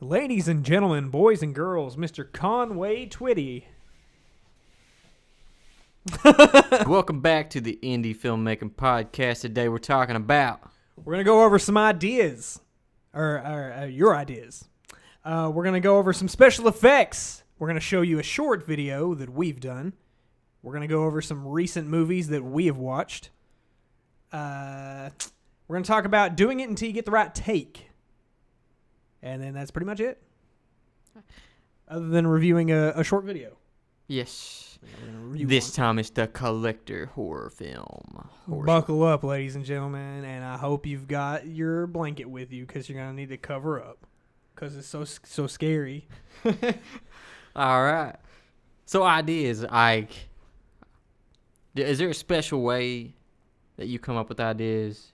Ladies and gentlemen, boys and girls, Mr. Conway Twitty. Welcome back to the Indie Filmmaking Podcast. Today we're talking about... We're going to go over some ideas. Or your ideas. We're going to go over some special effects. We're going to show you a short video that we've done. We're going to go over some recent movies that we have watched. We're going to talk about doing it until you get the right take. And then that's pretty much it. Other than reviewing a short video. Yes. This time it's the collector horror film. Buckle up, ladies and gentlemen, and I hope you've got your blanket with you because you're going to need to cover up because it's so scary. All right. So ideas, Ike. Is there a special way that you come up with ideas?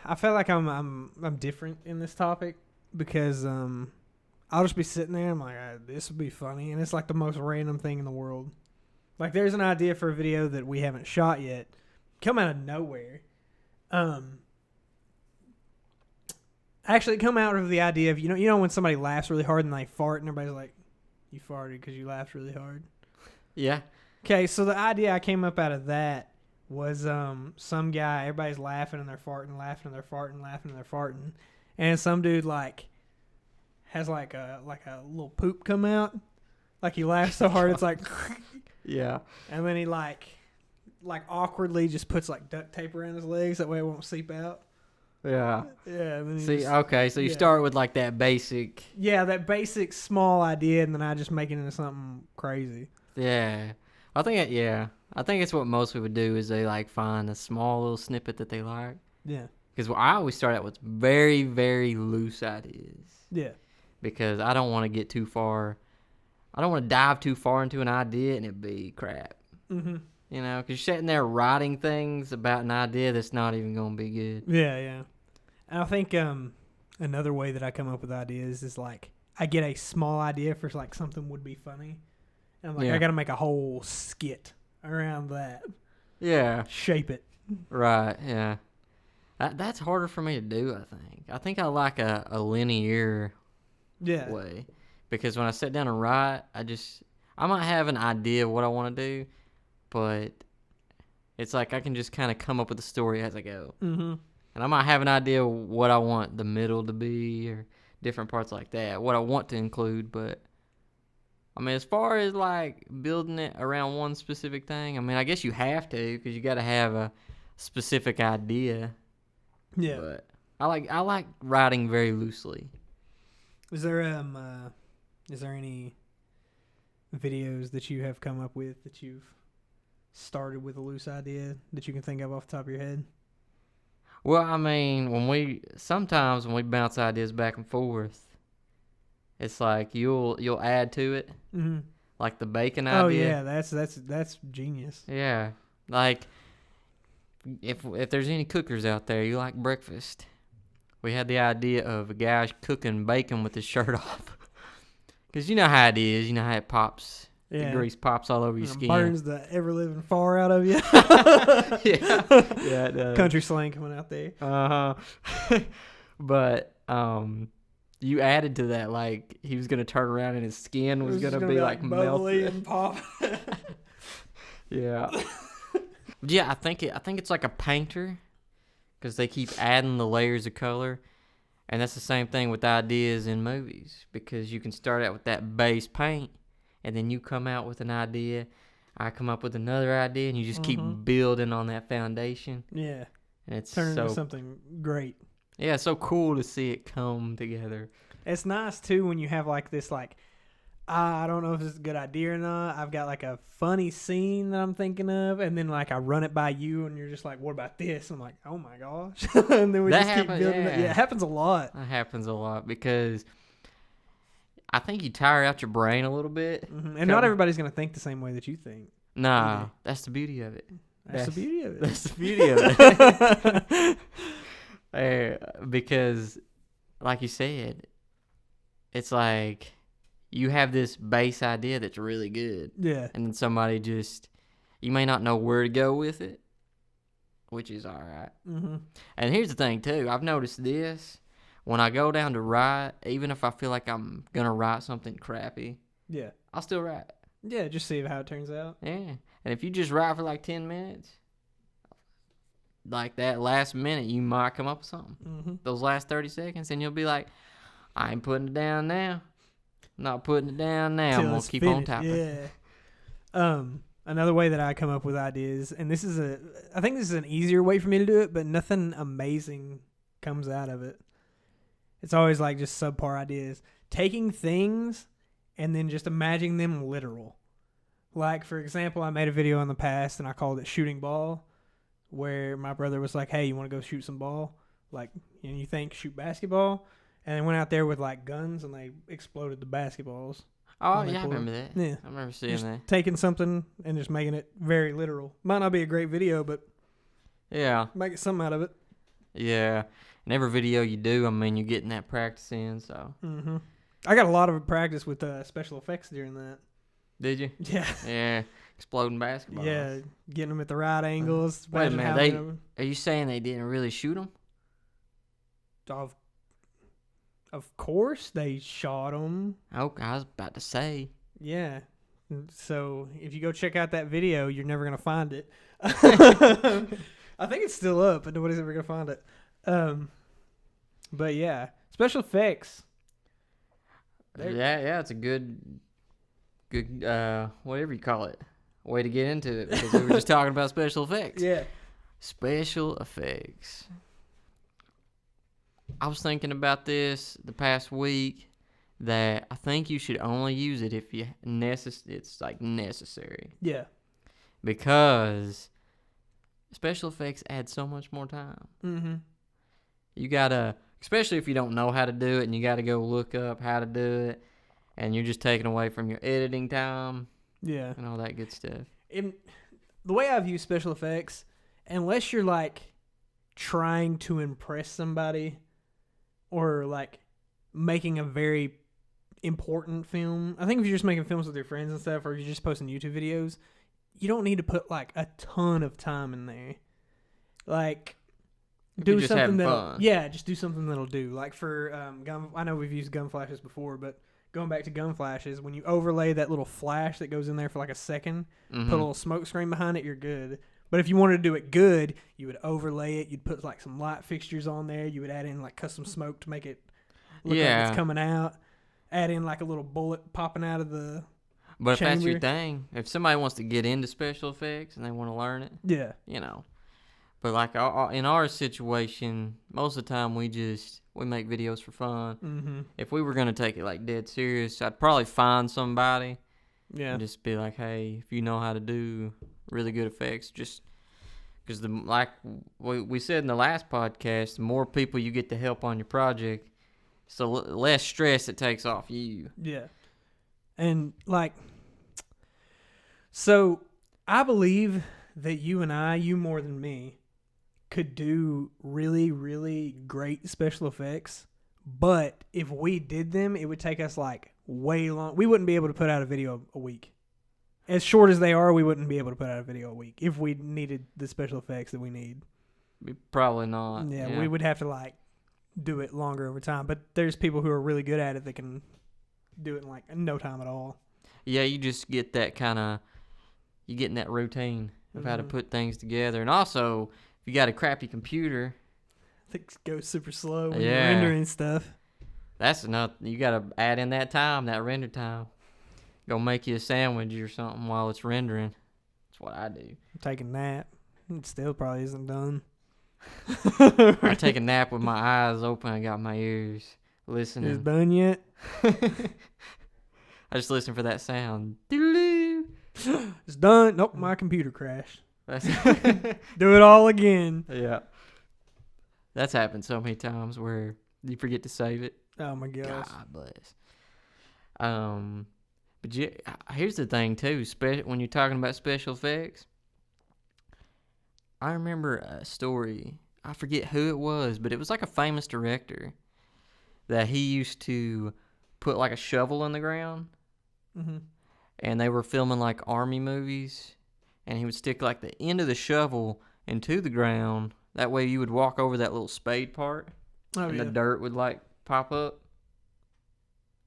I feel like I'm different in this topic because I'll just be sitting there and I'm like, this would be funny, and it's like the most random thing in the world. Like there's an idea for a video that we haven't shot yet, come out of nowhere. Actually, come out of the idea of you know when somebody laughs really hard and they fart and everybody's like, you farted because you laughed really hard. Yeah. Okay, so the idea I came up out of that was some guy, everybody's laughing and they're farting, laughing and they're farting, laughing and they're farting, and some dude like has like a little poop come out, like he laughs so hard it's like yeah, and then he like awkwardly just puts like duct tape around his legs that way it won't seep out. Yeah. Yeah. And then See, okay, so you start with like that basic. Yeah, that basic small idea, and then I just make it into something crazy. Yeah. I think it's what most people do is they like find a small little snippet that they like. Yeah. Because I always start out with very, very loose ideas. Yeah. Because I don't want to get too far. I don't want to dive too far into an idea and it be crap. Mm-hmm. You know, because you're sitting there writing things about an idea that's not even going to be good. Yeah, yeah. And I think another way that I come up with ideas is like I get a small idea for like something would be funny. And I'm like, I got to make a whole skit around that. Yeah. Shape it. Right, yeah. That's harder for me to do, I think. I think I like a linear way. Because when I sit down and write, I might have an idea of what I want to do, but it's like I can just kind of come up with the story as I go. Mm-hmm. And I might have an idea of what I want the middle to be or different parts like that, what I want to include, but... I mean, as far as, like, building it around one specific thing, I mean, I guess you have to because you got to have a specific idea. Yeah. But I like writing very loosely. Is there any videos that you have come up with that you've started with a loose idea that you can think of off the top of your head? Well, I mean, sometimes when we bounce ideas back and forth, it's like you'll add to it, mm-hmm. like the bacon idea. Oh yeah, that's genius. Yeah, like if there's any cookers out there, you like breakfast. We had the idea of a guy cooking bacon with his shirt off, because you know how it is. You know how it pops. Yeah. The grease pops all over your skin. Burns the ever living far out of you. Yeah, it does. Country slang coming out there. But you added to that, like he was gonna turn around and his skin was gonna be like bubbly melted and pop. Yeah. Yeah, I think it's like a painter, because they keep adding the layers of color, and that's the same thing with ideas in movies, because you can start out with that base paint, and then you come out with an idea. I come up with another idea, and you just keep building on that foundation. Yeah. And it's turning into something great. Yeah, it's so cool to see it come together. It's nice, too, when you have, like, this, like, I don't know if this is a good idea or not. I've got, like, a funny scene that I'm thinking of, and then, like, I run it by you, and you're just like, what about this? I'm like, oh, my gosh. And then we keep building it. Yeah, it happens a lot. That happens a lot, because I think you tire out your brain a little bit. Mm-hmm. And not everybody's going to think the same way that you think. Nah, that's the beauty of it. That's the beauty of it. That's the beauty of it. Because, like you said, it's like you have this base idea that's really good. Yeah. And then somebody you may not know where to go with it, which is all right. Mm-hmm. And here's the thing, too. I've noticed this. when I go down to write, even if I feel like I'm gonna write something crappy, Yeah. I'll still write. Yeah, just see how it turns out. Yeah. And if you just write for like 10 minutes, like that last minute, you might come up with something. Mm-hmm. Those last 30 seconds, and you'll be like, I ain't putting it down now. Not putting it down now. I'm going to keep on typing. Yeah. Another way that I come up with ideas, and I think this is an easier way for me to do it, but nothing amazing comes out of it. It's always like just subpar ideas. Taking things and then just imagining them literal. Like, for example, I made a video in the past and I called it Shooting Ball, where my brother was like, hey, you want to go shoot some ball? Like, and you think shoot basketball? And they went out there with like guns and they exploded the basketballs. Oh, yeah, I remember that. Yeah. I remember seeing Just that. taking something and just making it very literal. Might not be a great video, but Yeah. make something out of it. Yeah. And every video you do, I mean, you're getting that practice in, so. Mm-hmm. I got a lot of practice with special effects during that. Did you? Yeah. Yeah. Exploding basketballs. Yeah, getting them at the right angles. Wait a Imagine minute, having are you saying they didn't really shoot them? Of course, they shot them. Oh, I was about to say. Yeah. So if you go check out that video, you're never gonna find it. I think it's still up, but nobody's ever gonna find it. But yeah, special effects. Yeah, it's a good, whatever you call it, way to get into it, because we were just talking about special effects. Yeah. Special effects. I was thinking about this the past week, that I think you should only use it if it's like necessary. Yeah. Because special effects add so much more time. Mm-hmm. You gotta, especially if you don't know how to do it and you gotta go look up how to do it, and you're just taking away from your editing time. Yeah. And all that good stuff. The way I've used special effects, unless you're like trying to impress somebody or like making a very important film. I think if you're just making films with your friends and stuff, or you're just posting YouTube videos, you don't need to put like a ton of time in there. Like, do something that, yeah, just do something that'll do. Like for gun, I know we've used gun flashes before, but going back to gun flashes, when you overlay that little flash that goes in there for like a second, put a little smoke screen behind it, you're good. But if you wanted to do it good, you would overlay it. You'd put like some light fixtures on there. You would add in like custom smoke to make it look like it's coming out. Add in like a little bullet popping out of the But chamber. if that's your thing, if somebody wants to get into special effects and they want to learn it, yeah, you know. But like in our situation, most of the time we make videos for fun. Mm-hmm. If we were gonna take it like dead serious, I'd probably find somebody. Yeah. And just be like, hey, if you know how to do really good effects, just because like we said in the last podcast, the more people you get to help on your project, so less stress it takes off you. Yeah. And like, so I believe that you more than me, could do really, really great special effects. But if we did them, it would take us like way long. We wouldn't be able to put out a video a week. As short as they are, we wouldn't be able to put out a video a week if we needed the special effects that we need. Probably not. Yeah, we would have to like do it longer over time. But there's people who are really good at it that can do it in like no time at all. Yeah, you just get that you get in that routine of how to put things together. And also, if you got a crappy computer, things go super slow when you're rendering stuff. That's enough. You got to add in that time, that render time. Go make you a sandwich or something while it's rendering. That's what I do. I'm taking a nap. It still probably isn't done. I take a nap with my eyes open. I got my ears listening. Is it done yet? I just listen for that sound. It's done. Nope, my computer crashed. Do it all again. Yeah. That's happened so many times where you forget to save it. Oh my gosh. God bless. But here's the thing too. When you're talking about special effects, I remember a story. I forget who it was, but it was like a famous director that he used to put like a shovel in the ground, and they were filming like army movies, and he would stick like the end of the shovel into the ground. That way you would walk over that little spade part. and the dirt would like pop up.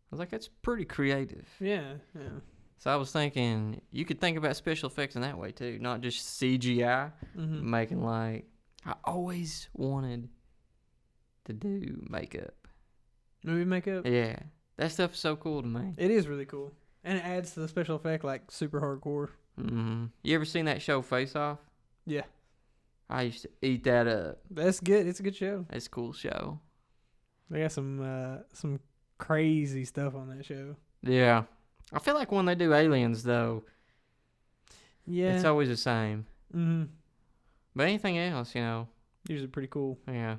I was like, that's pretty creative. Yeah. So I was thinking you could think about special effects in that way too, not just CGI. Making like I always wanted to do makeup. Movie makeup? Yeah. That stuff is so cool to me. It is really cool. And it adds to the special effect like super hardcore. You ever seen that show Face Off? Yeah. I used to eat that up. That's good. It's a good show. It's a cool show. They got some crazy stuff on that show. Yeah. I feel like when they do aliens though, it's always the same. But anything else, usually pretty cool. Yeah.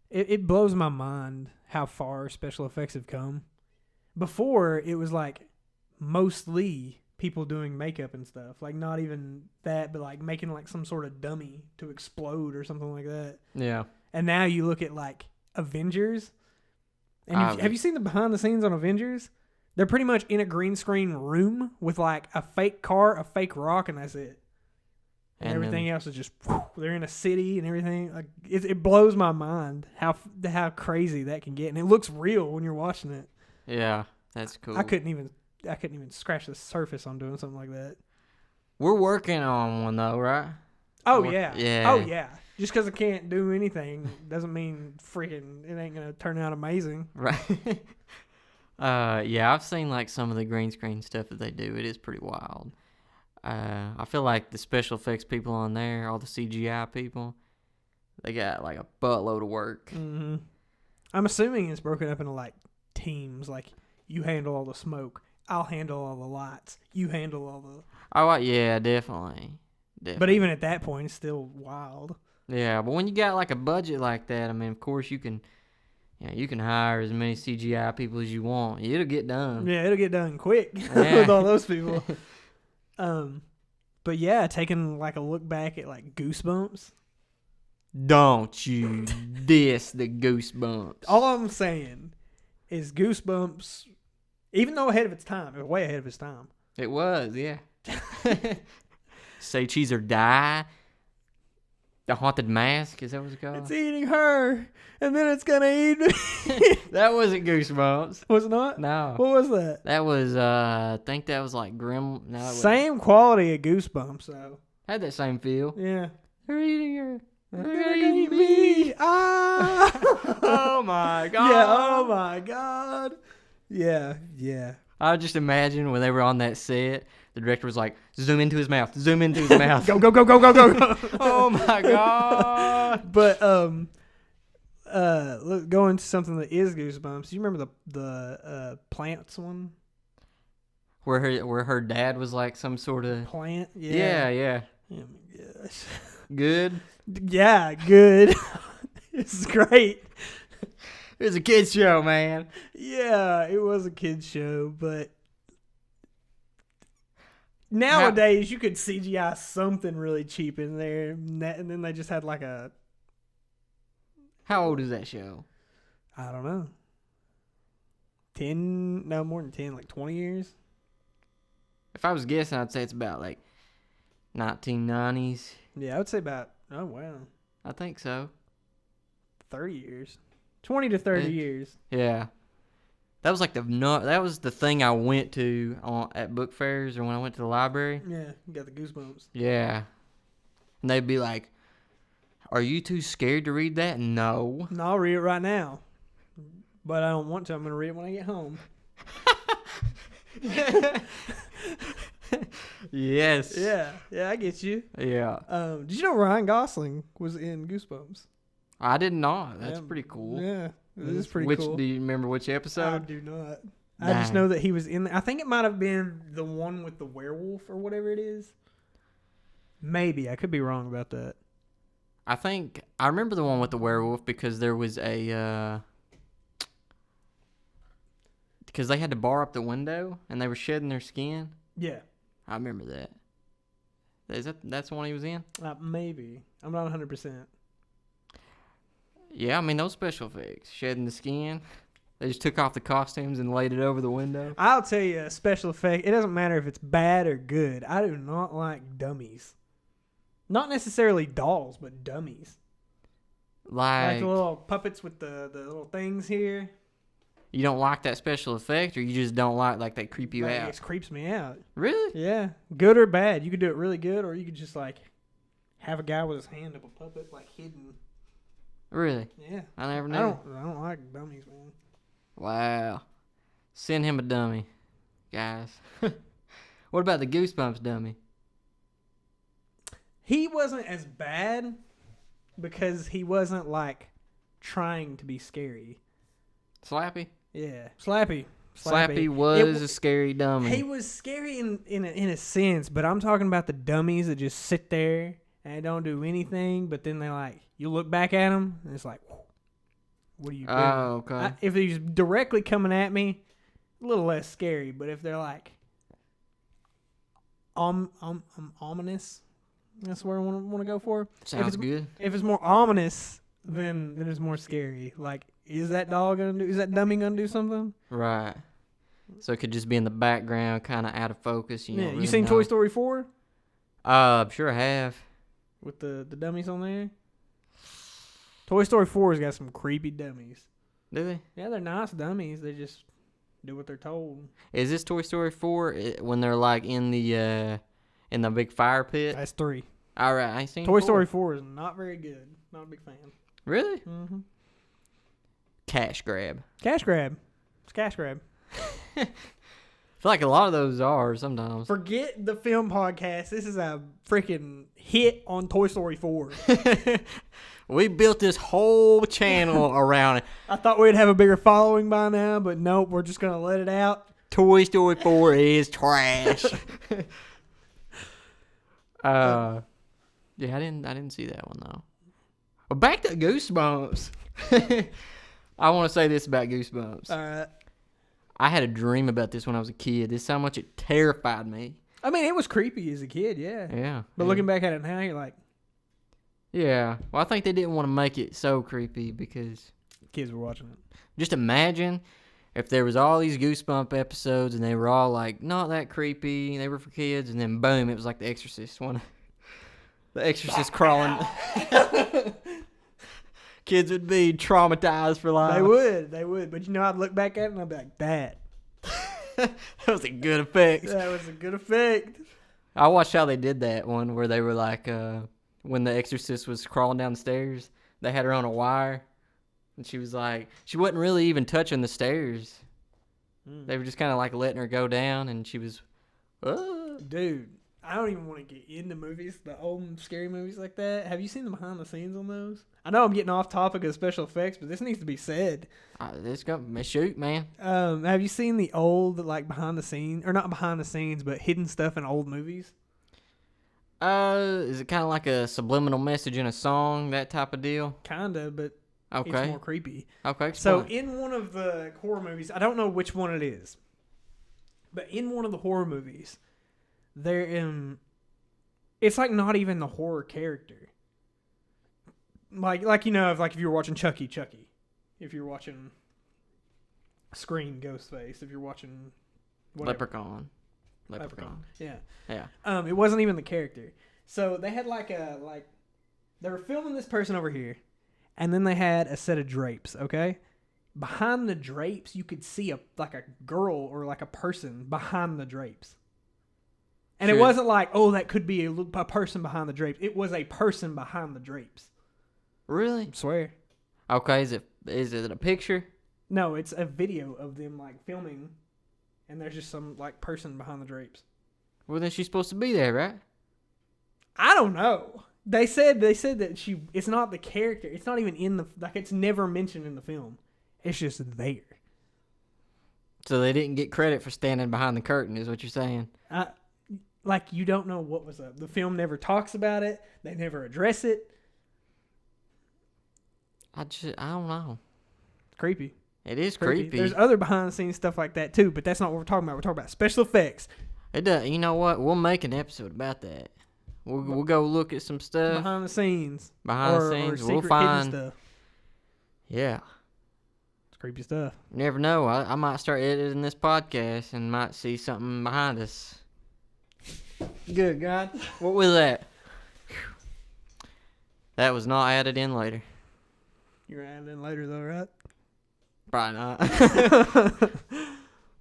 It blows my mind how far special effects have come. Before, it was like mostly people doing makeup and stuff. Like not even that, but like making like some sort of dummy to explode or something like that. Yeah. And now you look at like Avengers. And have you seen the behind the scenes on Avengers? They're pretty much in a green screen room with like a fake car, a fake rock, and that's it. And everything else is just, they're in a city and everything. Like it blows my mind how crazy that can get. And it looks real when you're watching it. Yeah, that's cool. I couldn't even scratch the surface on doing something like that. We're working on one though, right? Oh, yeah. Yeah. Oh, yeah. Just because I can't do anything doesn't mean freaking it ain't going to turn out amazing. Right. Yeah, I've seen like some of the green screen stuff that they do. It is pretty wild. I feel like the special effects people on there, all the CGI people, they got like a buttload of work. Mm-hmm. I'm assuming it's broken up into like teams. Like you handle all the smoke, I'll handle all the lights, you handle all the. Oh yeah, definitely. But even at that point, it's still wild. Yeah, but when you got like a budget like that, I mean, of course you can hire as many CGI people as you want. It'll get done. Yeah, it'll get done quick with all those people. But yeah, taking like a look back at like Goosebumps. Don't you diss the Goosebumps. All I'm saying is Goosebumps, even though ahead of its time, it was way ahead of its time. It was, yeah. Say cheese or die. The Haunted Mask, is that what it's called? It's eating her, and then it's gonna eat me. That wasn't Goosebumps. Was it not? No. What was that? That was, I think that was like Grim. No, same quality of Goosebumps, though. Had that same feel. Yeah. They're eating her. They're gonna eat me. Ah! Oh my god. Yeah. Oh my god. Yeah. Yeah. I just imagine when they were on that set, the director was like, zoom into his mouth, zoom into his mouth. Go, go, go, go, go, go. Oh my god. But look, going to something that is Goosebumps. You remember the plants one? Where her dad was like some sort of plant? Yeah. Yeah. Oh my gosh. Good? Yeah, good. This is great. It was a kid's show, man. Yeah, it was a kid's show, but nowadays you could CGI something really cheap in there, and then they just had like a. How old is that show? I don't know. 10? No, more than 10. Like 20 years. If I was guessing, I'd say it's about like 1990s. Yeah, I would say about. Oh wow. I think so. 30 years. 20 to 30 years. Yeah. That was like that was the thing I went to at book fairs or when I went to the library. Yeah, you got the Goosebumps. Yeah. And they'd be like, "Are you too scared to read that?" No. No, I'll read it right now. But I don't want to. I'm going to read it when I get home. Yes. Yeah, I get you. Yeah. Did you know Ryan Gosling was in Goosebumps? I did not. That's pretty cool. Yeah, it is pretty cool. Do you remember which episode? I do not. I just know that he was in. I think it might have been the one with the werewolf or whatever it is. Maybe I could be wrong about that. I remember the one with the werewolf because there was a because they had to bar up the window and they were shedding their skin. Yeah, I remember that. That's the one he was in? Maybe. I'm not 100%. Yeah, I mean those special effects, shedding the skin. They just took off the costumes and laid it over the window. I'll tell you, a special effect. It doesn't matter if it's bad or good. I do not like dummies. Not necessarily dolls, but dummies. Like the little puppets with the little things here. You don't like that special effect, or you just don't like that creep you out? It creeps me out. Really? Yeah. Good or bad. You could do it really good, or you could just like have a guy with his hand up a puppet like hidden. Really? Yeah. I never knew. I don't like dummies, man. Wow. Send him a dummy, guys. What about the Goosebumps dummy? He wasn't as bad because he wasn't like trying to be scary. Slappy? Yeah. Slappy was a scary dummy. He was scary in a sense, but I'm talking about the dummies that just sit there and don't do anything, but then they like, you look back at them and it's like, what are you doing? Oh, okay. If he's directly coming at me, a little less scary, but if they're like ominous, that's where I want to go for. Sounds good. If it's more ominous, then it's more scary. Like, is that dummy gonna do something? Right. So it could just be in the background, kind of out of focus. You seen Toy Story 4? I'm sure I have. With the dummies on there? Toy Story 4's got some creepy dummies. Do they? Yeah, they're nice dummies. They just do what they're told. Is this Toy Story 4 when they're like in the big fire pit? That's 3. All right, I ain't seen Toy 4. Story 4 is not very good. Not a big fan. Really? Mm-hmm. Cash grab. Cash grab. It's cash grab. I feel like a lot of those are sometimes. Forget the film podcast. This is a freaking hit on Toy Story 4. We built this whole channel around it. I thought we'd have a bigger following by now, but nope, we're just going to let it out. Toy Story 4 is trash. Yeah, I didn't see that one though. But back to Goosebumps. I want to say this about Goosebumps. All right. I had a dream about this when I was a kid. This is how much it terrified me. I mean, it was creepy as a kid, yeah. Yeah. But looking back at it now, you're like... Yeah. Well, I think they didn't want to make it so creepy because... kids were watching it. Just imagine if there was all these Goosebump episodes and they were all like, not that creepy, they were for kids, and then boom, it was like The Exorcist one. The Exorcist crawling. Kids would be traumatized for life. They would. But I'd look back at it and I'd be like, that was a good effect. That was a good effect. I watched how they did that one where they were like, when the Exorcist was crawling down the stairs, they had her on a wire. And she was like, she wasn't really even touching the stairs. They were just kind of like letting her go down, and she was, Dude, I don't even want to get into movies, the old scary movies like that. Have you seen the behind the scenes on those? I know I'm getting off topic of special effects, but this needs to be said. This gonna shoot, man. Have you seen the old, like, behind the scenes, or not behind the scenes, but hidden stuff in old movies? Is it kind of like a subliminal message in a song, that type of deal? Kinda, but okay. It's more creepy. Okay, explain. So in one of the horror movies, I don't know which one it is, but in one of the horror movies, it's like not even the horror character. Like if you were watching Chucky, if you're watching Scream, Ghostface, if you're watching whatever. Leprechaun. Yeah. Yeah. It wasn't even the character. So they had they were filming this person over here, and then they had a set of drapes, okay? Behind the drapes, you could see a girl or like a person behind the drapes. And It wasn't like, oh, that could be a person behind the drapes. It was a person behind the drapes. Really? I swear. Okay, is it a picture? No, it's a video of them like filming, and there's just some like person behind the drapes. Well, then she's supposed to be there, right? I don't know. They said that it's not the character. It's not even in it's never mentioned in the film. It's just there. So they didn't get credit for standing behind the curtain, is what you're saying? You don't know what was up. The film never talks about it. They never address it. I don't know. It's creepy. It is creepy. There's other behind the scenes stuff like that too, but that's not what we're talking about. We're talking about special effects. It does. You know what? We'll make an episode about that. We'll go look at some stuff behind the scenes. Behind the scenes, or we'll find stuff. Yeah, it's creepy stuff. You never know. I might start editing this podcast and might see something behind us. Good God, what was that? That was not added in later. You're adding in later though, right? Probably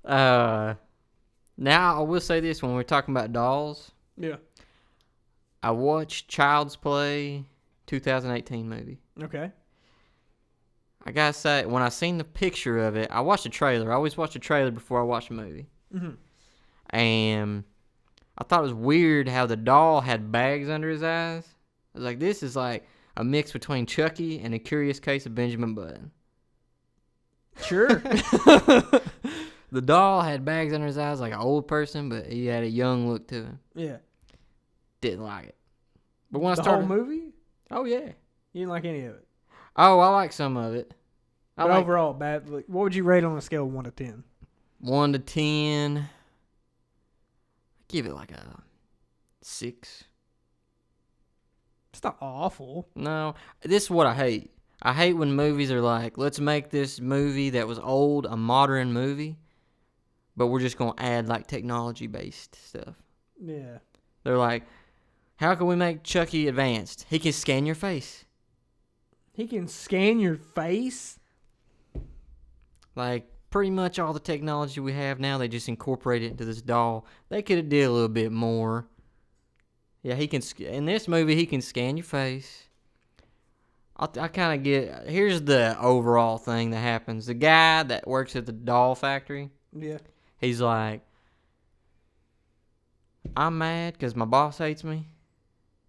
not. Now I will say this: when we're talking about dolls, Yeah. I watched Child's Play 2018 movie. Okay. I gotta say, when I seen the picture of it, I watched the trailer. I always watch the trailer before I watch the movie. Mm-hmm. And I thought it was weird how the doll had bags under his eyes. I was like, this is like a mix between Chucky and A Curious Case of Benjamin Button. Sure. The doll had bags under his eyes like an old person, but he had a young look to him. Yeah. Didn't like it. But when I The started, whole movie? oh yeah. You didn't like any of it? Oh, I like some of it. But overall, bad. Like, what would you rate on a scale of 1 to 10? 1 to 10. I give it like a 6. It's not awful. No, this is what I hate. I hate when movies are like, let's make this movie that was old a modern movie, but we're just going to add like technology-based stuff. Yeah. They're like, how can we make Chucky advanced? He can scan your face. He can scan your face? Like, pretty much all the technology we have now, they just incorporate it into this doll. They could have did a little bit more. Yeah, he can. In this movie, he can scan your face. I kind of get. Here's the overall thing that happens. The guy that works at the doll factory. Yeah. He's like, I'm mad because my boss hates me,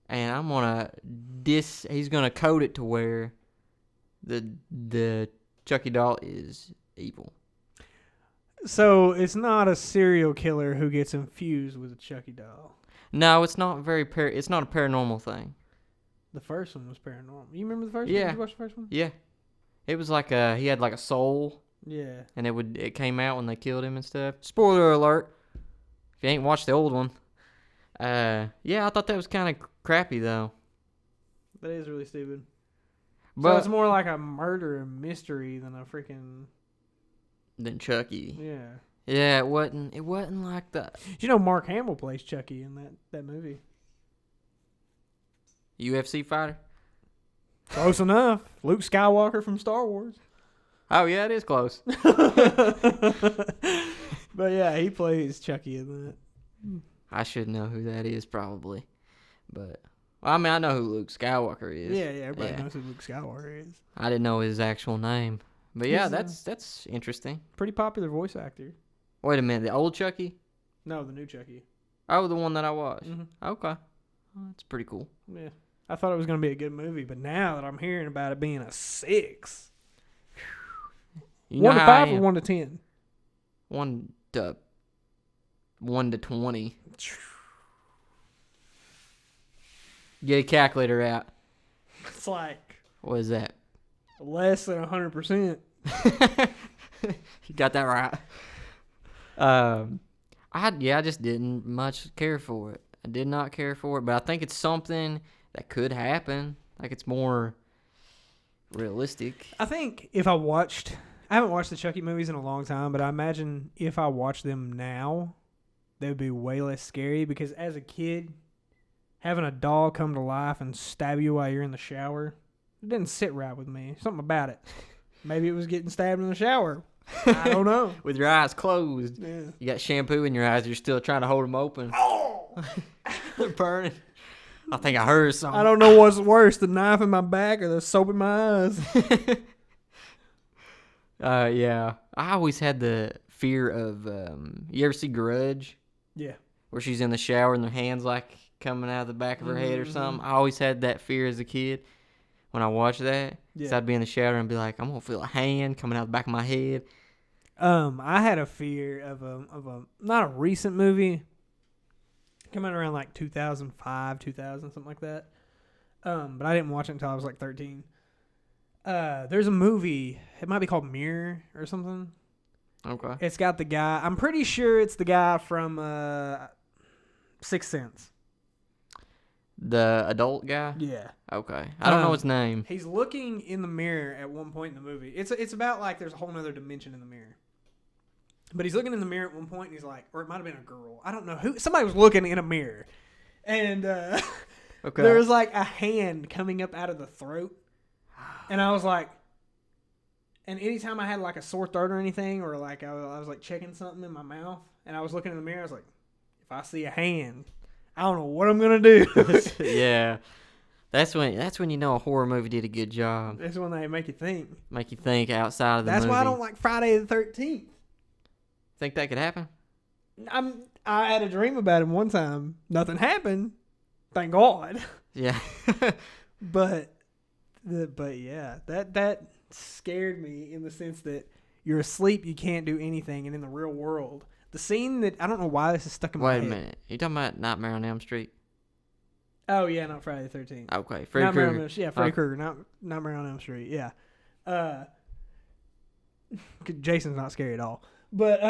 and I'm gonna He's gonna code it to where the Chucky doll is evil. So it's not a serial killer who gets infused with a Chucky doll. No, it's not it's not a paranormal thing. The first one was paranormal. You remember the first Yeah. one? Did you watch the first one? Yeah, it was like he had like a soul, Yeah. and it came out when they killed him and stuff. Spoiler alert! If you ain't watched the old one, yeah, I thought that was kind of crappy though. That is really stupid. But So it's more like a murder and mystery than a freaking... than Chucky. Yeah. Yeah, it wasn't like that. You know Mark Hamill plays Chucky in that movie. UFC fighter? Close enough. Luke Skywalker from Star Wars. Oh yeah, it is close. But yeah, he plays Chucky in that. I should know who that is probably, but well, I mean I know who Luke Skywalker is. Yeah, everybody knows who Luke Skywalker is. I didn't know his actual name, but yeah, He's, that's interesting. Pretty popular voice actor. Wait a minute, the old Chucky? No, the new Chucky. Oh, the one that I watched. Mm-hmm. Okay, well, that's pretty cool. Yeah. I thought it was going to be a good movie, but now that I'm hearing about it being a 6. You 1 know to how I 5 or am. 1 to 10? 1 to 20. Get a calculator out. It's like What is that? less than 100%. You got that right. I just didn't much care for it. I did not care for it, but I think it's something that could happen. Like it's more realistic. I think if I haven't watched the Chucky movies in a long time, but I imagine if I watch them now, they would be way less scary because as a kid, having a doll come to life and stab you while you're in the shower, it didn't sit right with me. Something about it. Maybe it was getting stabbed in the shower. I don't know. With your eyes closed. Yeah. You got shampoo in your eyes. You're still trying to hold them open. Oh! They're burning. I think I heard something. I don't know what's worse, the knife in my back or the soap in my eyes. Yeah. I always had the fear of, you ever see Grudge? Yeah. Where she's in the shower and her hands like coming out of the back of her head or something. I always had that fear as a kid when I watched that. Yeah. So I'd be in the shower and be like, I'm going to feel a hand coming out the back of my head. I had a fear of a not a recent movie, coming around like 2005, 2000, something like that. But I didn't watch it until I was like 13. There's a movie, it might be called Mirror or something. Okay. It's got the guy, I'm pretty sure it's the guy from Sixth Sense. The adult guy? Yeah. Okay. I don't know his name. He's looking in the mirror at one point in the movie. It's about like there's a whole nother dimension in the mirror. But he's looking in the mirror at one point and he's like, or it might have been a girl. I don't know who. Somebody was looking in a mirror. And Okay. there was like a hand coming up out of the throat. And I was like, And anytime I had like a sore throat or anything, or like I was like checking something in my mouth, and I was looking in the mirror, I was like, if I see a hand, I don't know what I'm gonna do. Yeah. That's when you know a horror movie did a good job. That's when they make you think. Make you think outside of the That's movie. why I don't like Friday the 13th. Think that could happen? I had a dream about him one time. Nothing happened. Thank God. Yeah. But yeah, that scared me in the sense that you're asleep, you can't do anything, and in the real world, the scene that I don't know why this is stuck in my head. Wait a minute. You talking about Nightmare on Elm Street? Oh yeah, not Friday the 13th. Okay, Freddy Krueger. Freddy Krueger, not Nightmare on Elm Street. Yeah. Jason's not scary at all. But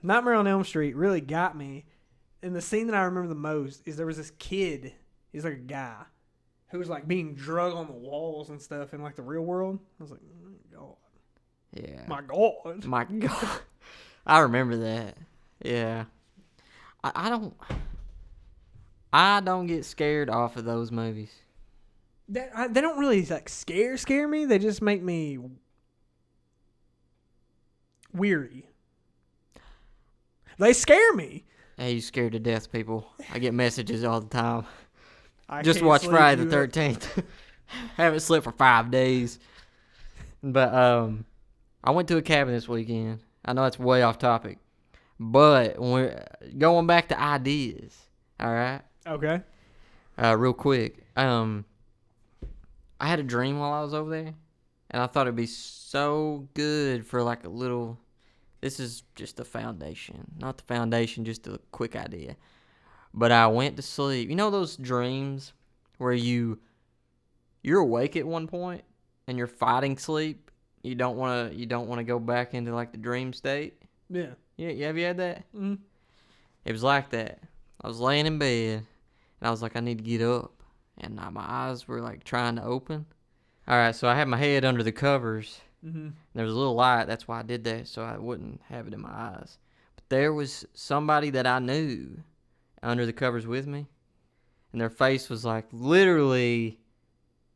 Nightmare on Elm Street really got me. And the scene that I remember the most is there was this kid. He's like a guy who was like being drug on the walls and stuff in like the real world. I was like, oh my God. Yeah. My God. My God. I remember that. Yeah. I don't get scared off of those movies. They don't really like scare me. They just make me weary. They scare me. Hey, you scared to death, people. I get messages all the time. I Just can't watch sleep, Friday the you 13th. Haven't slept for 5 days. But I went to a cabin this weekend. I know it's way off topic. But we're going back to ideas. All right? Okay. Real quick. I had a dream while I was over there. And I thought it'd be so good for like a little... This is just the foundation. Not the foundation, just a quick idea. But I went to sleep. You know those dreams where you're awake at one point and you're fighting sleep? You don't want to go back into like the dream state? Yeah. Yeah, have you had that? Mm-hmm. It was like that. I was laying in bed and I was like, I need to get up. And my eyes were like trying to open. All right, so I had my head under the covers. Mm-hmm. There was a little light. That's why I did that, so I wouldn't have it in my eyes. But there was somebody that I knew under the covers with me, and their face was like literally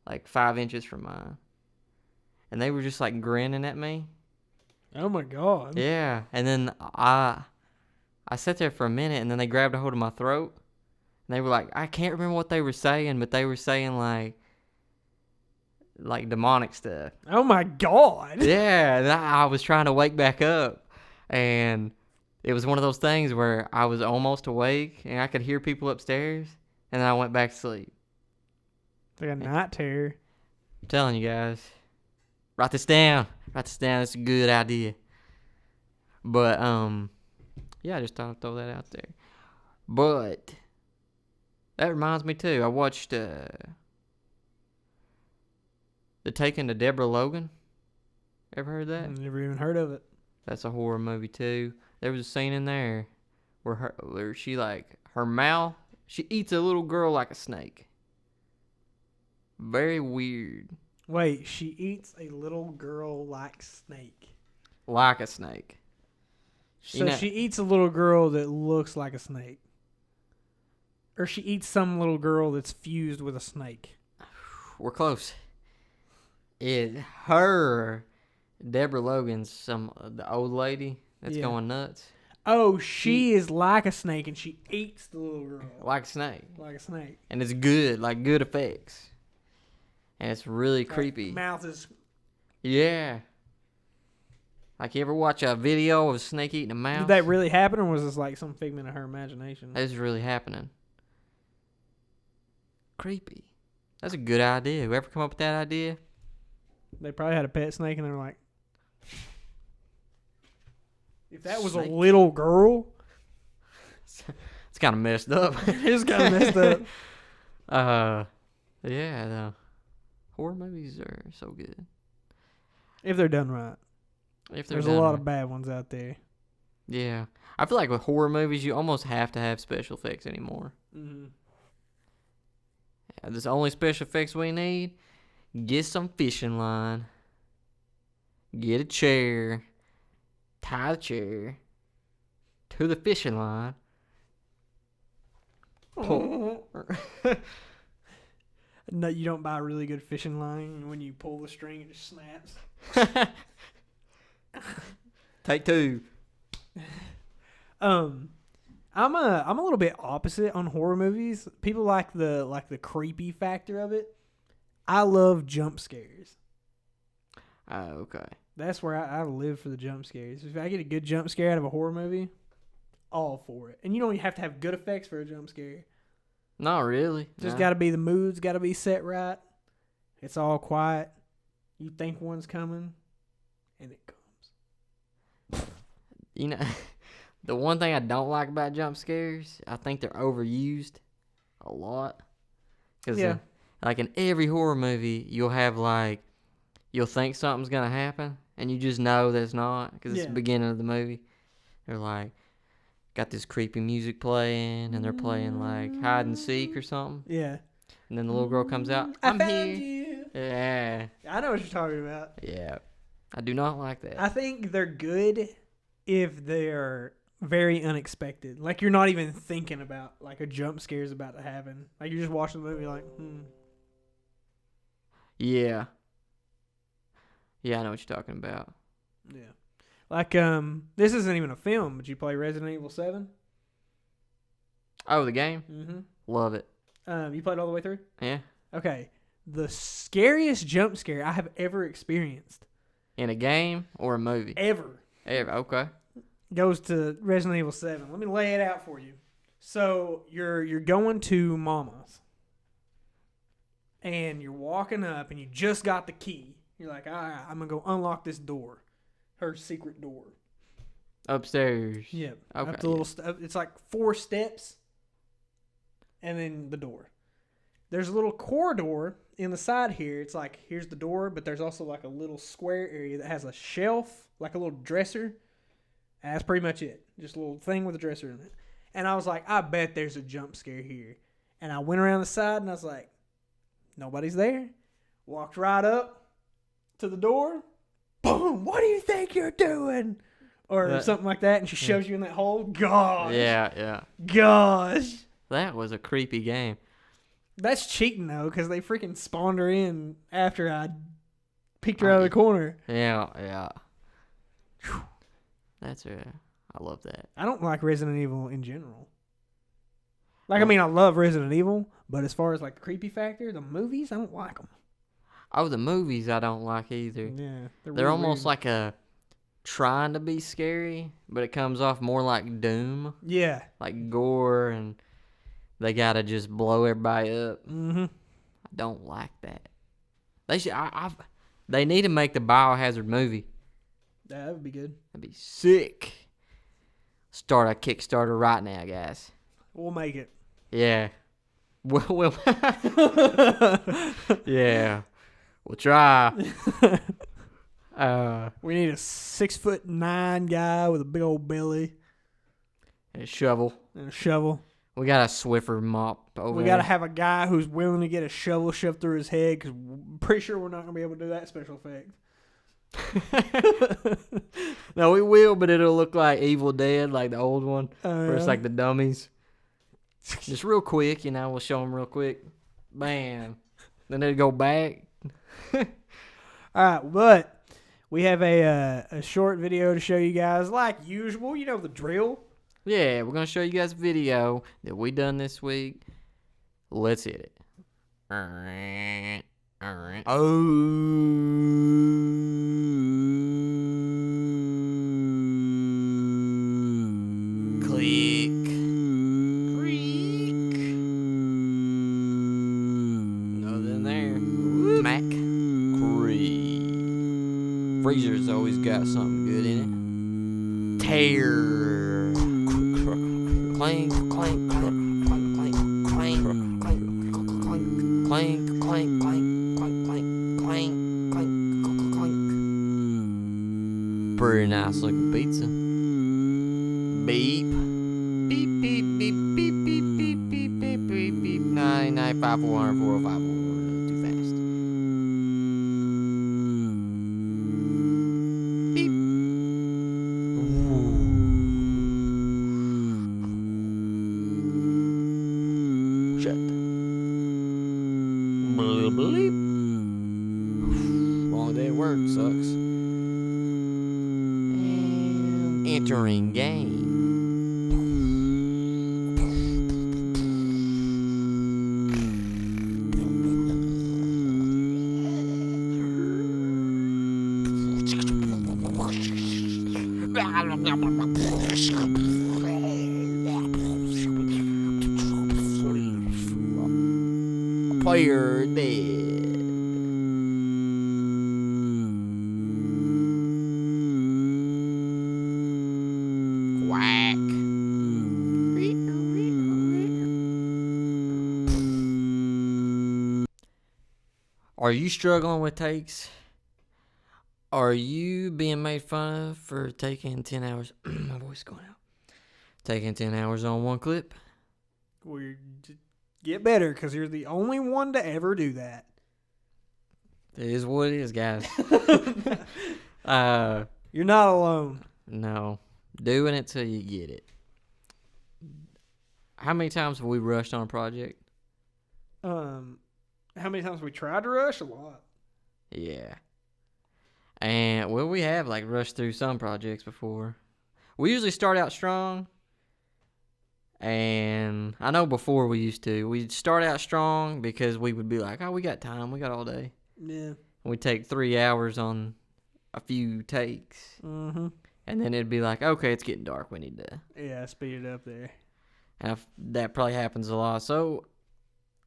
like 5 inches from mine, and they were just like grinning at me. Oh my God. Yeah, and then I sat there for a minute, and then they grabbed a hold of my throat, and they were like, I can't remember what they were saying, but they were saying like demonic stuff. Oh my God. Yeah, and I was trying to wake back up, and it was one of those things where I was almost awake, and I could hear people upstairs, and then I went back to sleep. It's like a night terror. I'm telling you guys. Write this down. It's a good idea. But, yeah, I just thought I'd throw that out there. But, that reminds me, too. I watched, The Taking of Deborah Logan. Ever heard that? Never even heard of it. That's a horror movie too. There was a scene in there where she like her mouth, she eats a little girl like a snake. Very weird. Wait, she eats a little girl like snake. Like a snake. So she eats a little girl that looks like a snake. Or she eats some little girl that's fused with a snake. We're close. Deborah Logan's the old lady that's going nuts. Oh, she is like a snake and she eats the little girl. Like a snake. Like a snake. And it's good, like good effects. And it's really creepy. Mouth is... Yeah. Like you ever watch a video of a snake eating a mouse? Did that really happen or was this like some figment of her imagination? This is really happening. Creepy. That's a good idea. Whoever come up with that idea? They probably had a pet snake and they were like, if that was Snake. a little girl, It's kind of messed up. it's kind of messed up. Yeah, the horror movies are so good. If they're done right. If they're There's a done lot right. of bad ones out there. Yeah. I feel like with horror movies, you almost have to have special effects anymore. Mm-hmm. Yeah, the only special effects we need, get some fishing line, get a chair, tie the chair to the fishing line, pull. No, you don't buy a really good fishing line, and when you pull the string, it just snaps. Take two. I'm a little bit opposite on horror movies. People like the creepy factor of it. I love jump scares. Oh, okay. That's where I live for the jump scares. If I get a good jump scare out of a horror movie, all for it. And you don't even have to have good effects for a jump scare. Not really. Just got to be the mood's got to be set right. It's all quiet. You think one's coming, and it comes. You know, the one thing I don't like about jump scares, I think they're overused a lot. Cause like in every horror movie, you'll think something's gonna happen, and you just know that it's not, because it's the beginning of the movie. They're like, got this creepy music playing, and they're playing like hide and seek or something. Yeah. And then the little girl comes out. I found here. You. Yeah. I know what you're talking about. Yeah. I do not like that. I think they're good if they're very unexpected. Like you're not even thinking about like a jump scare is about to happen. Like you're just watching the movie like, Yeah. Yeah, I know what you're talking about. Yeah. Like, this isn't even a film, but you play Resident Evil 7? Oh, the game? Mm-hmm. Love it. You played all the way through? Yeah. Okay. The scariest jump scare I have ever experienced. In a game or a movie? Ever. Okay. Goes to Resident Evil 7. Let me lay it out for you. So, you're going to Mama's. And you're walking up, and you just got the key. You're like, all right, I'm going to go unlock this door. Her secret door. Upstairs. Yep. Okay. Up the little it's like 4 steps. And then the door. There's a little corridor in the side here. It's like, here's the door, but there's also like a little square area that has a shelf, like a little dresser. And that's pretty much it. Just a little thing with a dresser in it. And I was like, I bet there's a jump scare here. And I went around the side and I was like, nobody's there. Walked right up to the door. Boom! What do you think you're doing? Or something like that, and she shoves you in that hole. Gosh. Yeah. Gosh. That was a creepy game. That's cheating, though, because they freaking spawned her in after I peeked her out of the corner. Yeah. I love that. I don't like Resident Evil in general. Like, I mean, I love Resident Evil, but as far as, like, the creepy factor, the movies, I don't like them. Oh, the movies I don't like either. Yeah. They're really almost weird. like trying to be scary, but it comes off more like Doom. Yeah. Like gore, and they gotta just blow everybody up. Mm-hmm. I don't like that. They should. They need to make the Biohazard movie. Yeah, that would be good. That'd be sick. Start a Kickstarter right now, guys. We'll make it. Yeah. We'll yeah. We'll try. We need a 6'9" guy with a big old belly and a shovel. and a shovel. We got a Swiffer mop over We there. got to have a guy who's willing to get a shovel shoved through his head, because I'm pretty sure we're not going to be able to do that special effect. No, we will, but it'll look like Evil Dead, like the old one, where it's Yeah. like the dummies. Just real quick, we'll show them real quick. Bam. Then they go back. All right, but we have a short video to show you guys, like usual. You know the drill. Yeah, we're going to show you guys a video that we done this week. Let's hit it. Click. Creak. Nothing there. Smack. Creak. Freezer's always got something good in it. Tear. Clank, clank, clank, clank, clank, clank, clank, clank, clank, clank, clank, clank, clank, clank, clank, clank. Pretty nice looking pizza. Beep. Beep, beep, beep, beep, beep, beep, beep, beep, beep, beep. 995 400 405 Too fast. Beep. Shut. only day at work sucks. And entering game. Player dead. Quack. Are you struggling with takes? Are you being made fun of for taking 10 hours? My voice is going out. Taking 10 hours on one clip? Well, get better, because you're the only one to ever do that. It is what it is, guys. You're not alone. No. Doing it till you get it. How many times have we rushed on a project? How many times have we tried to rush? A lot. Yeah. And, well, we have, rushed through some projects before. We usually start out strong. And I know before we used to. We'd start out strong because we would be like, oh, we got time. We got all day. Yeah. And we'd take 3 hours on a few takes. Mm-hmm. And then it'd be like, okay, it's getting dark. We need to. Yeah, speed it up there. And that probably happens a lot. So,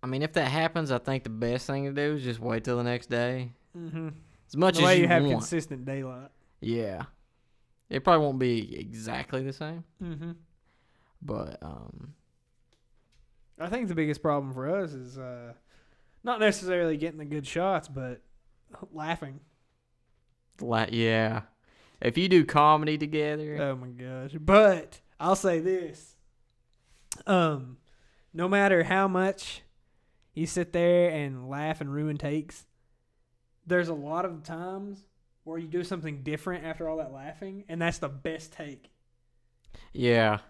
I mean, if that happens, I think the best thing to do is just wait till the next day. Mm-hmm. As much the as way you have want. consistent daylight. Yeah. It probably won't be exactly the same. Mm-hmm. But, I think the biggest problem for us is not necessarily getting the good shots, but laughing. Yeah. If you do comedy together. Oh my gosh. But I'll say this. No matter how much you sit there and laugh and ruin takes, there's a lot of times where you do something different after all that laughing, and that's the best take. Yeah.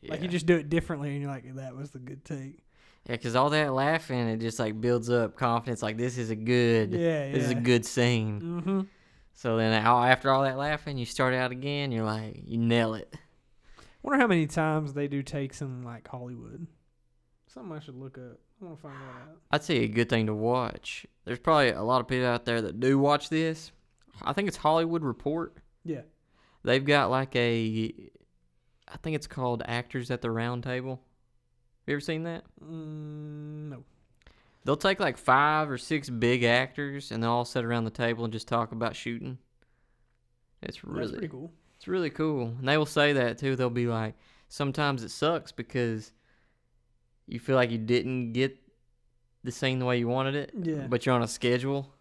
Like, you just do it differently, and you're like, that was the good take. Yeah, because all that laughing, it just, builds up confidence. Like, this is a good, this is a good scene. Mm-hmm. So then after all that laughing, you start out again, you're like, you nail it. Wonder how many times they do takes in, Hollywood. Something I should look up. I want to find that out. I'd say a good thing to watch. There's probably a lot of people out there that do watch this. I think it's Hollywood Report. Yeah. They've got I think it's called Actors at the Round Table. You ever seen that? No. They'll take 5 or 6 big actors and they'll all sit around the table and just talk about shooting. That's pretty cool. It's really cool. And they will say that too. They'll be like, sometimes it sucks because you feel like you didn't get the scene the way you wanted it. Yeah. But you're on a schedule.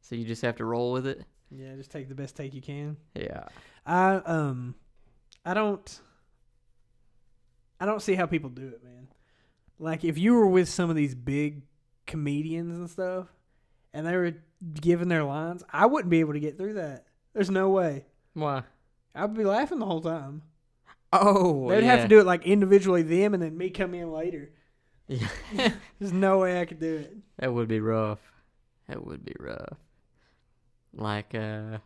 So you just have to roll with it. Yeah, just take the best take you can. Yeah. I don't see how people do it, man. If you were with some of these big comedians and stuff, and they were giving their lines, I wouldn't be able to get through that. There's no way. Why? I'd be laughing the whole time. Oh, They'd have to do it individually, them, and then me come in later. Yeah. There's no way I could do it. That would be rough. That would be rough. Like you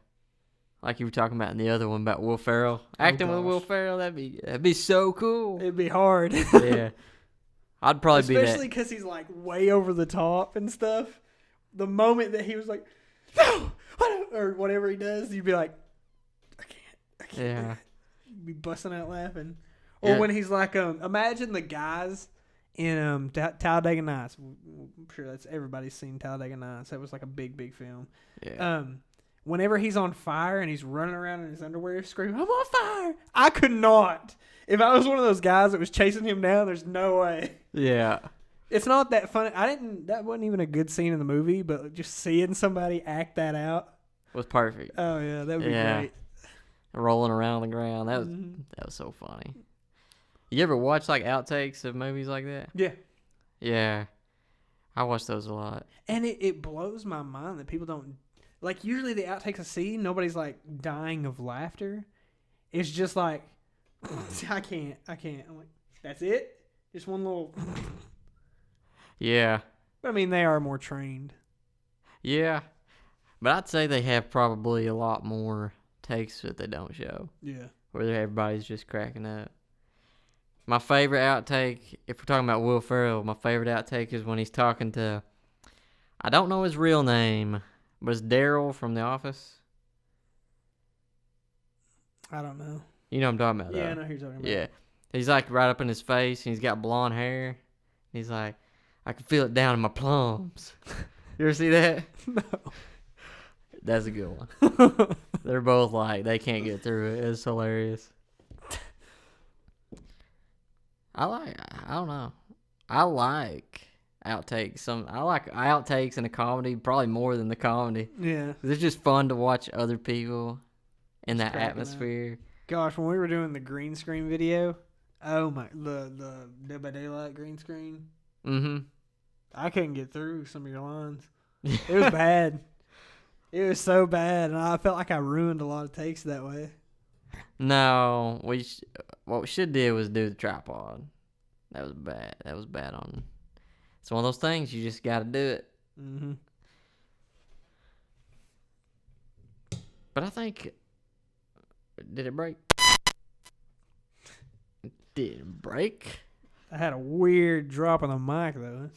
were talking about in the other one about Will Ferrell. Acting with Will Ferrell, that'd be so cool. It'd be hard. Yeah. I'd probably be that. Especially because he's way over the top and stuff. The moment that he was like, no, or whatever he does, you'd be like, I can't. Yeah. You'd be busting out laughing. Or when he's like, imagine the guys in Talladega Nights. I'm sure everybody's seen Talladega Nights. That was a big, big film. Yeah. Whenever he's on fire and he's running around in his underwear screaming, I'm on fire. I could not. If I was one of those guys that was chasing him down, there's no way. Yeah. It's not that funny. That wasn't even a good scene in the movie, but just seeing somebody act that out was perfect. Oh yeah, that would be great. Rolling around on the ground. That was so funny. You ever watch outtakes of movies like that? Yeah. Yeah. I watch those a lot. And it blows my mind that people don't usually the outtakes I see, nobody's dying of laughter. It's just I can't. I'm like, that's it? Just one little Yeah. But I mean, they are more trained. Yeah. But I'd say they have probably a lot more takes that they don't show. Yeah. Where everybody's just cracking up. My favorite outtake, if we're talking about Will Ferrell, my favorite outtake is when he's talking to, I don't know his real name, but it's Daryl from The Office. I don't know. You know what I'm talking about, though. Yeah, I know who you're talking about. Yeah. He's like right up in his face, and he's got blonde hair. He's like, I can feel it down in my plums. You ever see that? No. That's a good one. They're both like, they can't get through it. It's hilarious. I don't know. I like outtakes. I like outtakes in a comedy probably more than the comedy. Yeah. It's just fun to watch other people in that cracking atmosphere. Gosh, when we were doing the green screen video, oh my, the Dead by Daylight green screen. Mm-hmm. I couldn't get through some of your lines. It was bad. It was so bad, and I felt like I ruined a lot of takes that way. No, what we should do was do the tripod. That was bad. That was bad on. It's one of those things you just got to do it. Mm-hmm. But I think, did it break? It didn't break. I had a weird drop on the mic though.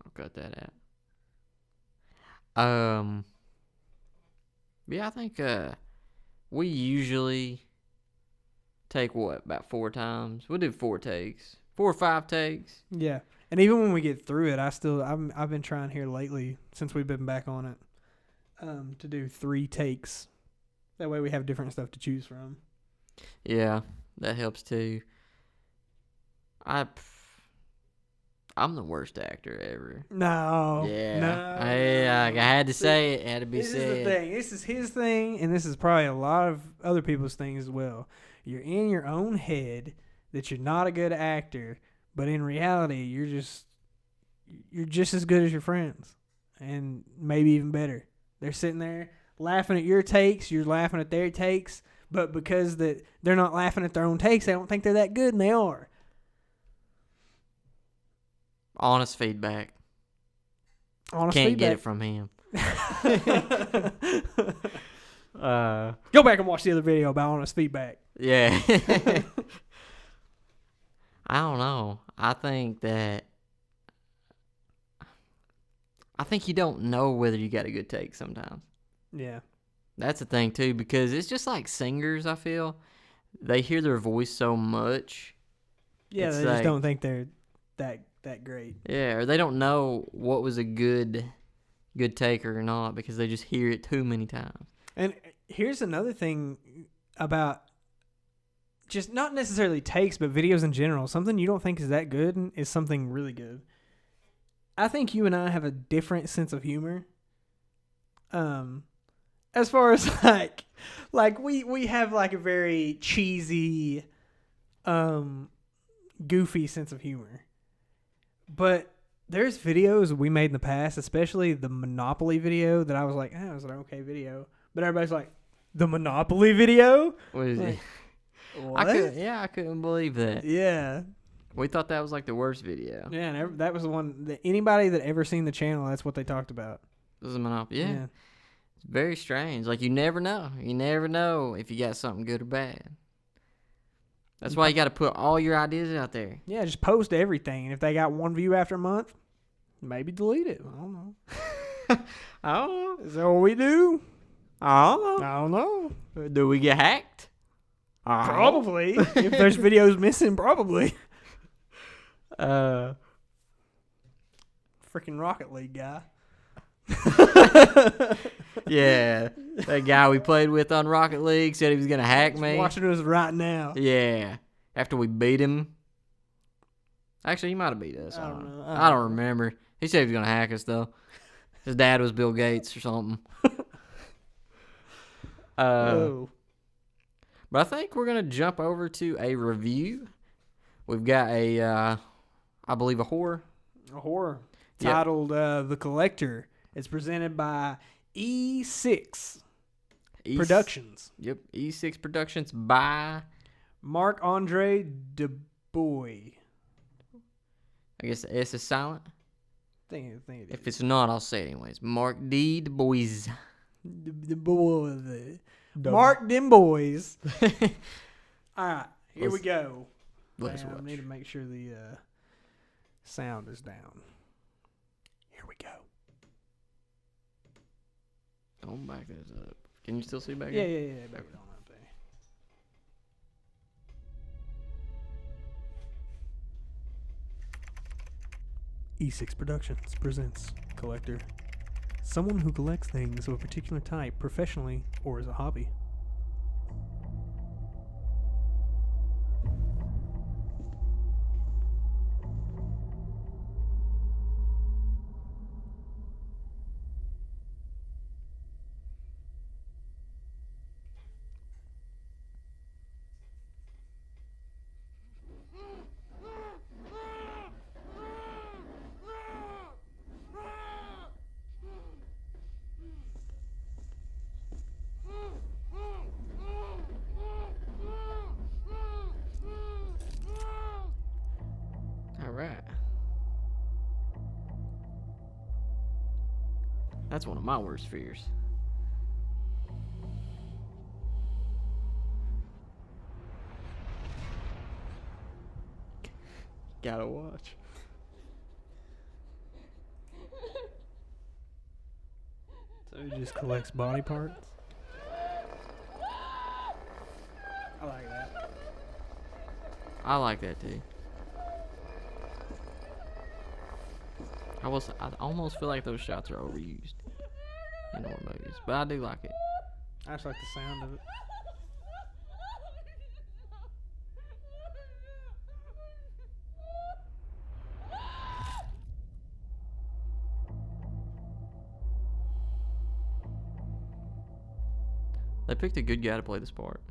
I'll cut that out. Yeah, I think we usually take about 4 times. We'll do 4 takes, 4 or 5 takes. Yeah, and even when we get through it, I've been trying here lately since we've been back on it, to do 3 takes. That way we have different stuff to choose from. Yeah, that helps too. I'm the worst actor ever. No. Yeah. No. I had to say it. It had to be This said. is the thing. This is his thing, and this is probably a lot of other people's things as well. You're in your own head that you're not a good actor, but in reality, you're just as good as your friends, and maybe even better. They're sitting there laughing at your takes, you're laughing at their takes, but because they're not laughing at their own takes, they don't think they're that good, and they are. Honest feedback. Honest Can't feedback. get it from him. Go back and watch the other video about honest feedback. Yeah. I don't know. I think you don't know whether you got a good take sometimes. Yeah. That's the thing too, because it's just like singers, I feel. They hear their voice so much. Yeah, It's they just like- don't think they're that great. Yeah, or they don't know what was a good take or not because they just hear it too many times. And here's another thing about just not necessarily takes, but videos in general. Something you don't think is that good is something really good. I think you and I have a different sense of humor. As far as like we have like a very cheesy, goofy sense of humor. But there's videos we made in the past, especially the Monopoly video, that I was like, it was an okay video. But everybody's like, the Monopoly video? What is Like, it? what? I couldn't believe that. Yeah. We thought that was like the worst video. Yeah, and that was the one that anybody that ever seen the channel, that's what they talked about. This is a Monopoly. Yeah. It's very strange. Like, you never know. You never know if you got something good or bad. That's why you got to put all your ideas out there. Yeah, just post everything. And if they got 1 view after a month, maybe delete it. I don't know. I don't know. Is that what we do? I don't I don't know. know. Do we get hacked? Probably. If there's videos missing, probably. Uh, Freaking Rocket League guy. yeah. That guy we played with on Rocket League said he was going to hack me. Watching us right now. Yeah. After we beat him. Actually, he might have beat us. I don't know. I don't remember. He said he was going to hack us, though. His dad was Bill Gates or something. Oh. But I think we're going to jump over to a review. We've got I believe a horror. A horror Yep. titled The Collector. It's presented by E6 Productions. Yep, E6 Productions by, Marc-Andre Dubois. I guess the S is silent. Think it If is. it's not, I'll say it anyways. Mark D. Du Bois. The boy, Mark them boys. All right, here we go. Let's I watch. need to make sure the sound is down. Here we go. Don't back this up. Can you still see back Yeah, here? yeah. Back it on up there. E6 Productions presents Collector. Someone who collects things of a particular type professionally or as a hobby. All right. That's one of my worst fears. Gotta watch. So he just collects body parts? I like that. I like that too. I almost feel like those shots are overused in horror movies, but I do like it. I just like the sound of it. They picked a good guy to play this part.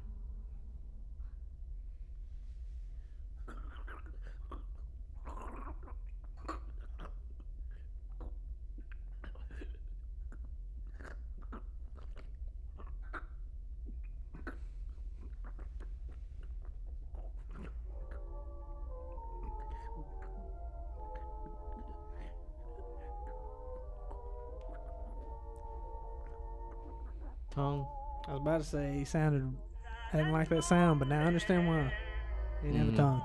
Tongue. I was about to say I didn't like that sound, but now I understand why. He didn't have a tongue.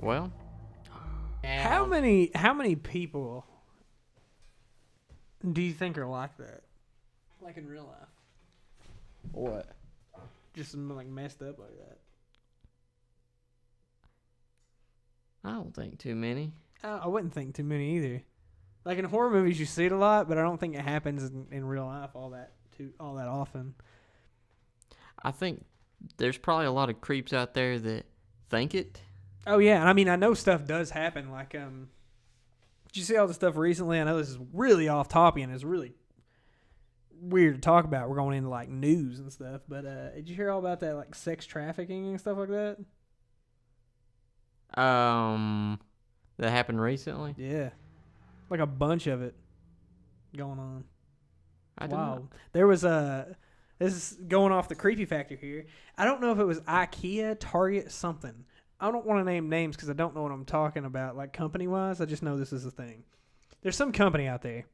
Well, How many people do you think are like that? Like in real life? what? Just like messed up like that. I don't think too many. I wouldn't think too many either. Like in horror movies, you see it a lot, but I don't think it happens in real life all that often. I think there's probably a lot of creeps out there that think it. Oh yeah, and I mean I know stuff does happen. Like did you see all the stuff recently? I know this is really off topic and it's really weird to talk about. We're going into like news and stuff, but did you hear all about that like sex trafficking and stuff like that? That happened recently. Yeah, like a bunch of it going on. Wow. There was this is going off the creepy factor here. I don't know if it was IKEA, Target, something. I don't want to name names because I don't know what I'm talking about, like company-wise. I just know this is a thing. There's some company out there.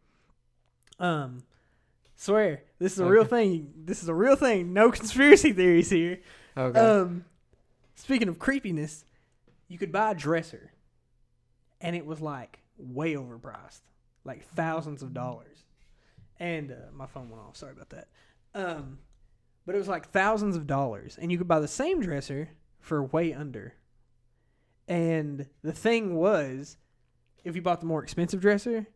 Swear, this is a real thing. This is a real thing. No conspiracy theories here. Okay. Speaking of creepiness, you could buy a dresser, and it was like way overpriced, like thousands of dollars. And my phone went off. Sorry about that. But it was like thousands of dollars, and you could buy the same dresser for way under. And the thing was, if you bought the more expensive dresser,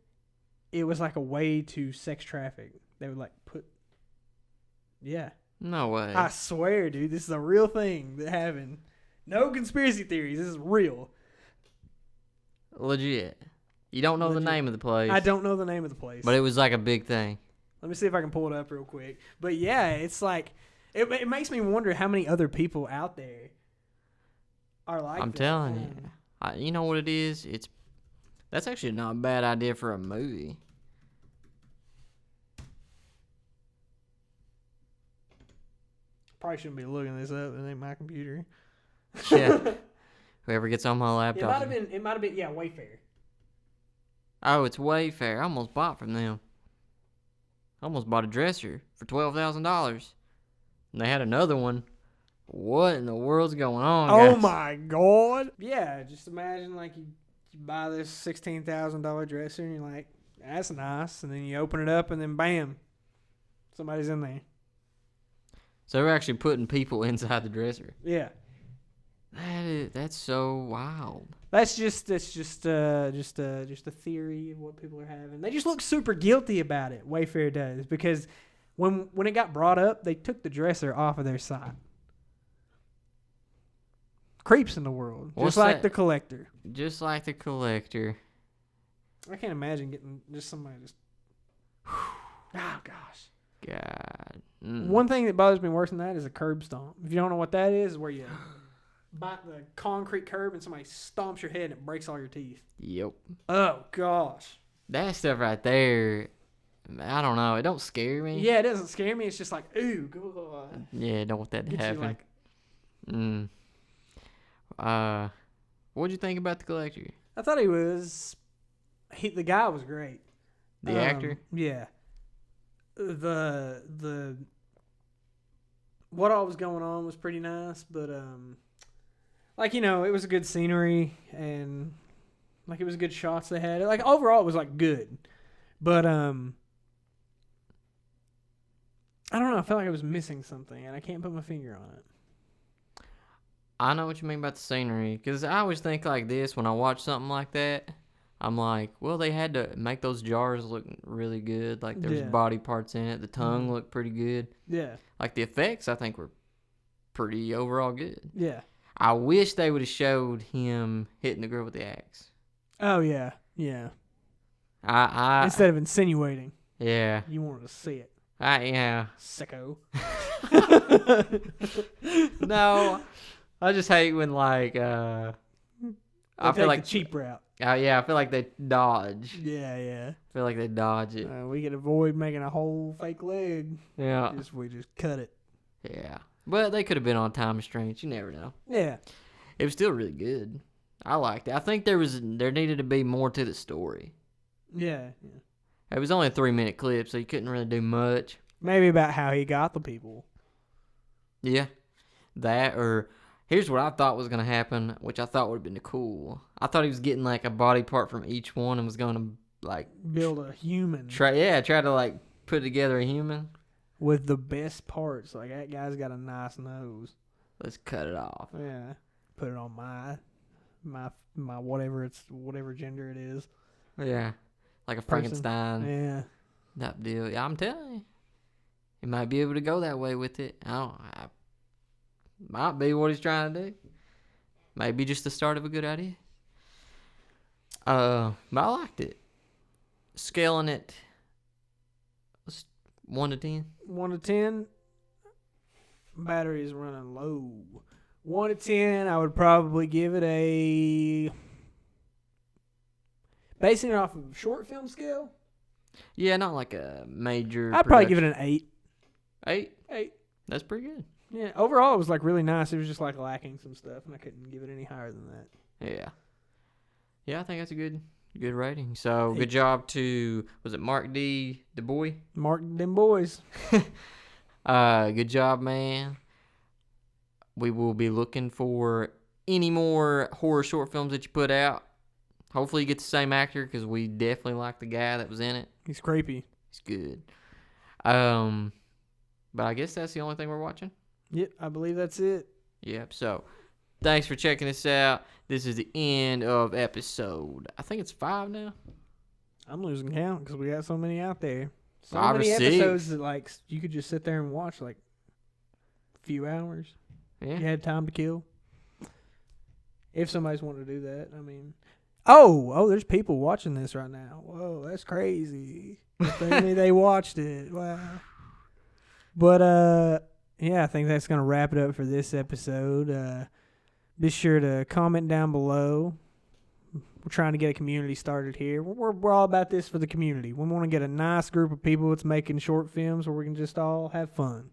it was like a way to sex traffic. They would like put, yeah. No way. I swear, dude, this is a real thing that happened. No conspiracy theories. This is real. Legit. You don't know Legit. the name of the place. I don't know the name of the place. But it was like a big thing. Let me see if I can pull it up real quick. But yeah, it's like it makes me wonder how many other people out there are like. I'm telling you, you know what it is? That's actually not a bad idea for a movie. Probably shouldn't be looking this up. It ain't my computer. Yeah. Whoever gets on my laptop. It might have been. Yeah, Wayfair. Oh, it's Wayfair. I almost bought from them. I almost bought a dresser for $12,000. And they had another one. What in the world's going on, guys? Oh my god! Yeah, just imagine like you buy this $16,000 dresser and you're like, that's nice, and then you open it up and then bam, somebody's in there. So they're actually putting people inside the dresser. Yeah, that's so wild. that's just a theory of what people are having. They just look super guilty about it. Wayfair does, because when it got brought up, they took the dresser off of their site. Creeps in the world, What's just like that? the collector. Just like the collector. I can't imagine getting just somebody just. Oh gosh. God. One thing that bothers me worse than that is a curb stomp. If you don't know what that is, where you bite the concrete curb and somebody stomps your head and it breaks all your teeth. Yep. Oh gosh. That stuff right there, I don't know. It don't scare me. Yeah, it doesn't scare me. It's just like, ooh, God. Yeah, don't want that to Gets you happen. What'd you think about the collector? I thought the guy was great. The actor? Yeah. The what all was going on was pretty nice, but like, you know, it was a good scenery and like it was good shots they had. Like overall it was like good. But I don't know, I felt like I was missing something and I can't put my finger on it. I know what you mean about the scenery, because I always think like this when I watch something like that. I'm like, well, they had to make those jars look really good. Like, there's body parts in it. The tongue looked pretty good. Yeah. Like, the effects, I think, were pretty overall good. Yeah. I wish they would have showed him hitting the girl with the axe. Oh, yeah. Yeah. I Instead of insinuating. Yeah. You wanted to see it. Yeah. Sicko. No. I just hate when, like, I feel like the cheap route. Yeah, I feel like they dodge. Yeah. I feel like they dodge it. We could avoid making a whole fake leg. Yeah. We just cut it. Yeah. But they could have been on time restraints. You never know. Yeah. It was still really good. I liked it. I think there needed to be more to the story. Yeah. It was only a 3-minute clip, so you couldn't really do much. Maybe about how he got the people. Yeah. That, or here's what I thought was going to happen, which I thought would have been cool. I thought he was getting like a body part from each one and was going to like build a human. Try to like put together a human with the best parts. Like, that guy's got a nice nose. Let's cut it off. Yeah. Put it on my whatever gender it is. Yeah. Like a Frankenstein. Yeah. That deal. Yeah, I'm telling you. He might be able to go that way with it. Might be what he's trying to do. Maybe just the start of a good idea. But I liked it. Scaling it 1 to 10. 1 to 10. Battery is running low. 1 to 10, I would probably give it a. Basing it off of short film scale? Yeah, not like a major. I'd probably give it an 8. 8? 8. That's pretty good. Yeah, overall it was like really nice. It was just like lacking some stuff, and I couldn't give it any higher than that. Yeah. Yeah, I think that's a good rating. So, good job to, was it Mark D. Du Bois? Mark them boys. Good job, man. We will be looking for any more horror short films that you put out. Hopefully you get the same actor, because we definitely like the guy that was in it. He's creepy. He's good. But I guess that's the only thing we're watching. Yep, I believe that's it. Yep, so thanks for checking this out. This is the end of episode, I think it's 5 now. I'm losing count because we got so many out there. So 5 or many 6. episodes that like you could just sit there and watch like a few hours. Yeah. You had time to kill. If somebody's wanting to do that, I mean. Oh, there's people watching this right now. Whoa, that's crazy. If only they watched it. Wow. But yeah, I think that's gonna wrap it up for this episode. Be sure to comment down below. We're trying to get a community started here. We're all about this for the community. We want to get a nice group of people that's making short films where we can just all have fun.